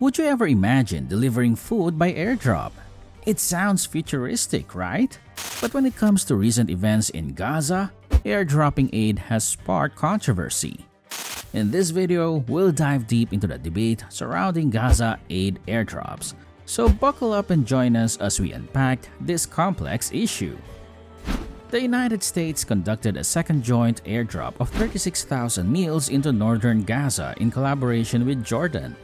Would you ever imagine delivering food by airdrop? It sounds futuristic, right? But when it comes to recent events in Gaza, airdropping aid has sparked controversy. In this video, we'll dive deep into the debate surrounding Gaza aid airdrops. So buckle up and join us as we unpack this complex issue. The United States conducted a second joint airdrop of 36,000 meals into northern Gaza in collaboration with Jordan.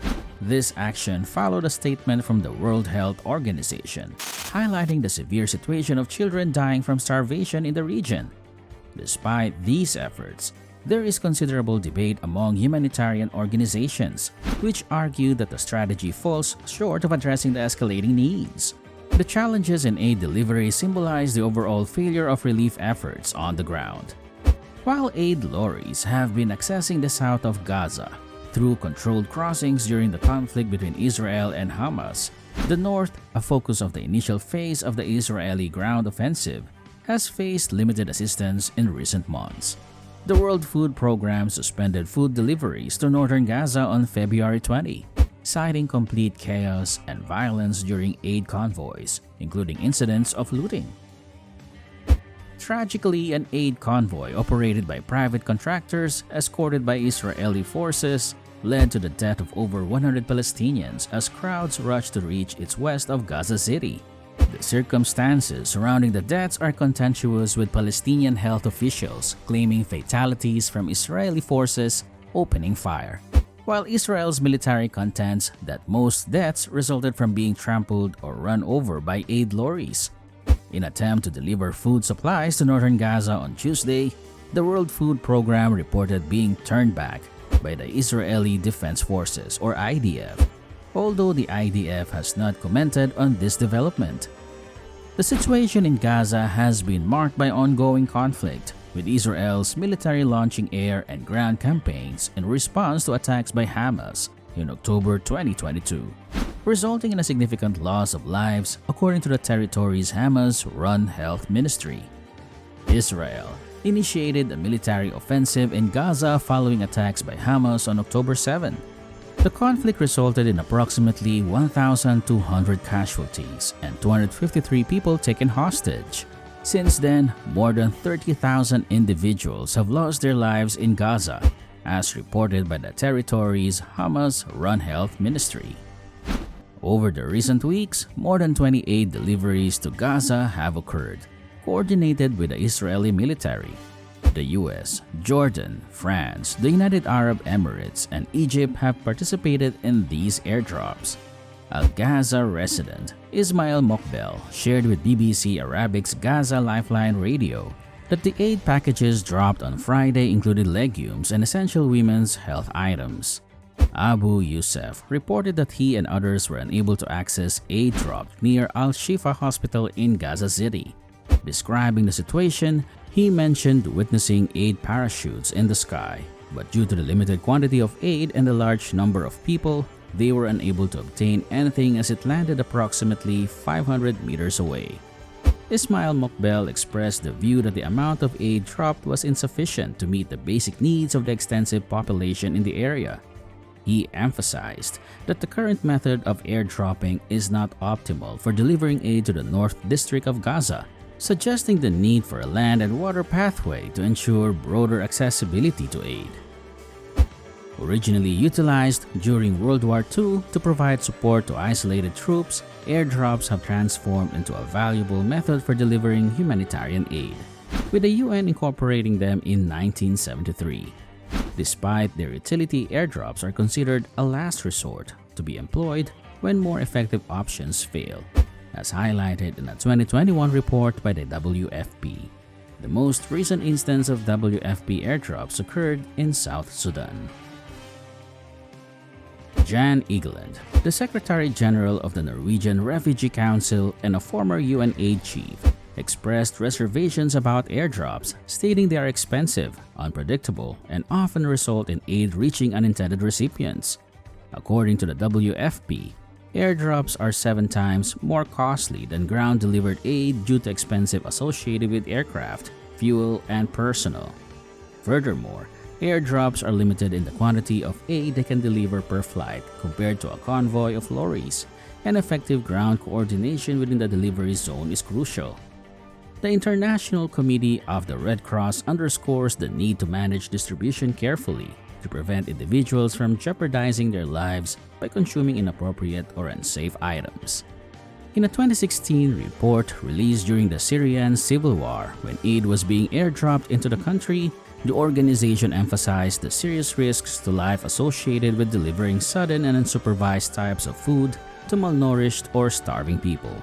This action followed a statement from the World Health Organization, highlighting the severe situation of children dying from starvation in the region. Despite these efforts, there is considerable debate among humanitarian organizations, which argue that the strategy falls short of addressing the escalating needs. The challenges in aid delivery symbolize the overall failure of relief efforts on the ground. While aid lorries have been accessing the south of Gaza through controlled crossings during the conflict between Israel and Hamas, the north, a focus of the initial phase of the Israeli ground offensive, has faced limited assistance in recent months. The World Food Programme suspended food deliveries to northern Gaza on February 20, citing complete chaos and violence during aid convoys, including incidents of looting. Tragically, an aid convoy operated by private contractors, escorted by Israeli forces, led to the death of over 100 Palestinians as crowds rushed to reach its west of Gaza City. The circumstances surrounding the deaths are contentious, with Palestinian health officials claiming fatalities from Israeli forces opening fire, while Israel's military contends that most deaths resulted from being trampled or run over by aid lorries. In an attempt to deliver food supplies to northern Gaza on Tuesday, the World Food Programme reported being turned back by the Israeli Defense Forces, or IDF, although the IDF has not commented on this development. The situation in Gaza has been marked by ongoing conflict, with Israel's military launching air and ground campaigns in response to attacks by Hamas in October 2022, resulting in a significant loss of lives, according to the territory's Hamas-run health ministry. Israel initiated a military offensive in Gaza following attacks by Hamas on October 7. The conflict resulted in approximately 1,200 casualties and 253 people taken hostage. Since then, more than 30,000 individuals have lost their lives in Gaza, as reported by the territory's Hamas-run health ministry. Over the recent weeks, more than 28 deliveries to Gaza have occurred, coordinated with the Israeli military. The US, Jordan, France, the United Arab Emirates, and Egypt have participated in these airdrops. A Gaza resident, Ismail Mokbel, shared with BBC Arabic's Gaza Lifeline Radio that the aid packages dropped on Friday included legumes and essential women's health items. Abu Youssef reported that he and others were unable to access aid dropped near Al-Shifa Hospital in Gaza City. Describing the situation, he mentioned witnessing aid parachutes in the sky, but due to the limited quantity of aid and the large number of people, they were unable to obtain anything as it landed approximately 500 meters away. Ismail Mokbel expressed the view that the amount of aid dropped was insufficient to meet the basic needs of the extensive population in the area. He emphasized that the current method of airdropping is not optimal for delivering aid to the North District of Gaza, suggesting the need for a land and water pathway to ensure broader accessibility to aid. Originally utilized during World War II to provide support to isolated troops, airdrops have transformed into a valuable method for delivering humanitarian aid, with the UN incorporating them in 1973. Despite their utility, airdrops are considered a last resort to be employed when more effective options fail, as highlighted in a 2021 report by the WFP. The most recent instance of WFP airdrops occurred in South Sudan. Jan Egeland, the Secretary-General of the Norwegian Refugee Council and a former UN aid chief, expressed reservations about airdrops, stating they are expensive, unpredictable, and often result in aid reaching unintended recipients. According to the WFP, airdrops are 7 times more costly than ground-delivered aid due to expenses associated with aircraft, fuel, and personnel. Furthermore, Airdrops are limited in the quantity of aid they can deliver per flight compared to a convoy of lorries, and effective ground coordination within the delivery zone is crucial. The International Committee of the Red Cross underscores the need to manage distribution carefully to prevent individuals from jeopardizing their lives by consuming inappropriate or unsafe items. In a 2016 report released during the Syrian civil war, when aid was being airdropped into the country, the organization emphasized the serious risks to life associated with delivering sudden and unsupervised types of food to malnourished or starving people.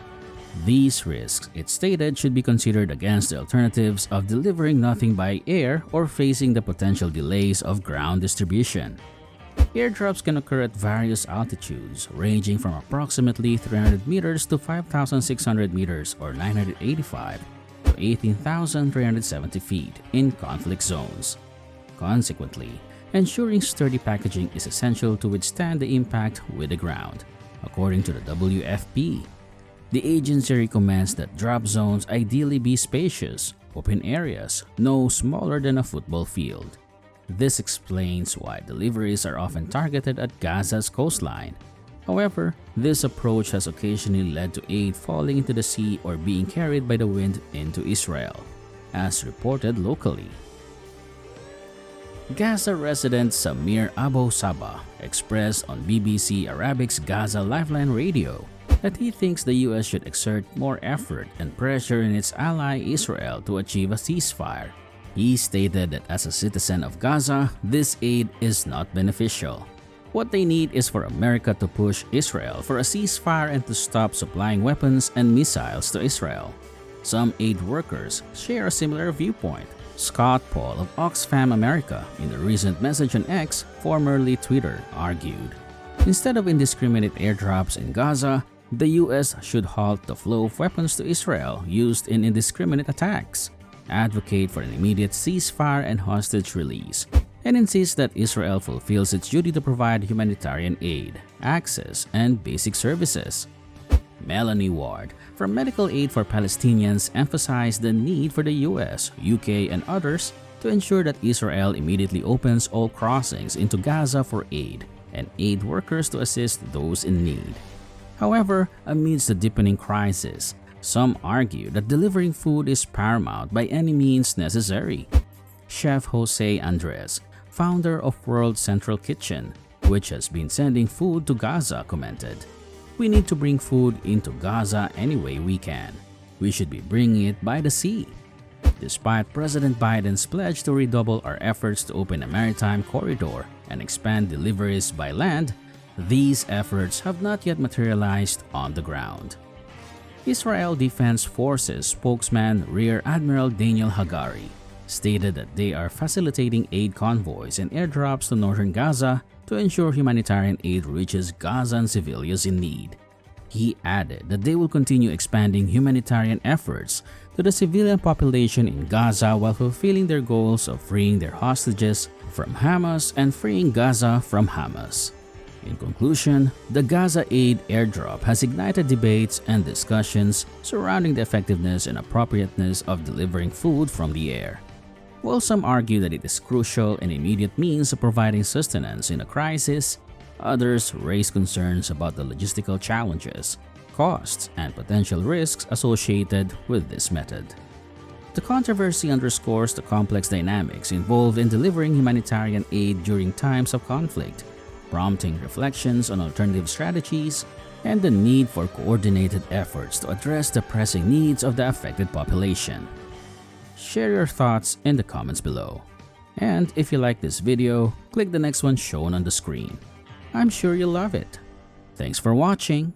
These risks, it stated, should be considered against the alternatives of delivering nothing by air or facing the potential delays of ground distribution. Airdrops can occur at various altitudes, ranging from approximately 300 meters to 5,600 meters or 985 to 18,370 feet in conflict zones. Consequently, ensuring sturdy packaging is essential to withstand the impact with the ground, according to the WFP. The agency recommends that drop zones ideally be spacious, open areas, no smaller than a football field. This explains why deliveries are often targeted at Gaza's coastline. However, this approach has occasionally led to aid falling into the sea or being carried by the wind into Israel, as reported locally. Gaza resident Samir Abu Sabah expressed on BBC Arabic's Gaza Lifeline Radio that he thinks the US should exert more effort and pressure in its ally Israel to achieve a ceasefire. He stated that as a citizen of Gaza, this aid is not beneficial. What they need is for America to push Israel for a ceasefire and to stop supplying weapons and missiles to Israel. Some aid workers share a similar viewpoint. Scott Paul of Oxfam America, in the recent message on X, formerly Twitter, argued, instead of indiscriminate airdrops in Gaza, the US should halt the flow of weapons to Israel used in indiscriminate attacks, advocate for an immediate ceasefire and hostage release, and insist that Israel fulfills its duty to provide humanitarian aid, access, and basic services. Melanie Ward from Medical Aid for Palestinians emphasized the need for the US, UK, and others to ensure that Israel immediately opens all crossings into Gaza for aid and aid workers to assist those in need. However, amidst the deepening crisis, some argue that delivering food is paramount by any means necessary. Chef Jose Andres, founder of World Central Kitchen, which has been sending food to Gaza, commented, "We need to bring food into Gaza any way we can. We should be bringing it by the sea." Despite President Biden's pledge to redouble our efforts to open a maritime corridor and expand deliveries by land, these efforts have not yet materialized on the ground. Israel Defense Forces spokesman Rear Admiral Daniel Hagari stated that they are facilitating aid convoys and airdrops to northern Gaza to ensure humanitarian aid reaches Gazan civilians in need. He added that they will continue expanding humanitarian efforts to the civilian population in Gaza while fulfilling their goals of freeing their hostages from Hamas and freeing Gaza from Hamas. In conclusion, the Gaza aid airdrop has ignited debates and discussions surrounding the effectiveness and appropriateness of delivering food from the air. While some argue that it is crucial and immediate means of providing sustenance in a crisis, others raise concerns about the logistical challenges, costs, and potential risks associated with this method. The controversy underscores the complex dynamics involved in delivering humanitarian aid during times of conflict, prompting reflections on alternative strategies and the need for coordinated efforts to address the pressing needs of the affected population. Share your thoughts in the comments below. And if you like this video, click the next one shown on the screen. I'm sure you'll love it. Thanks for watching.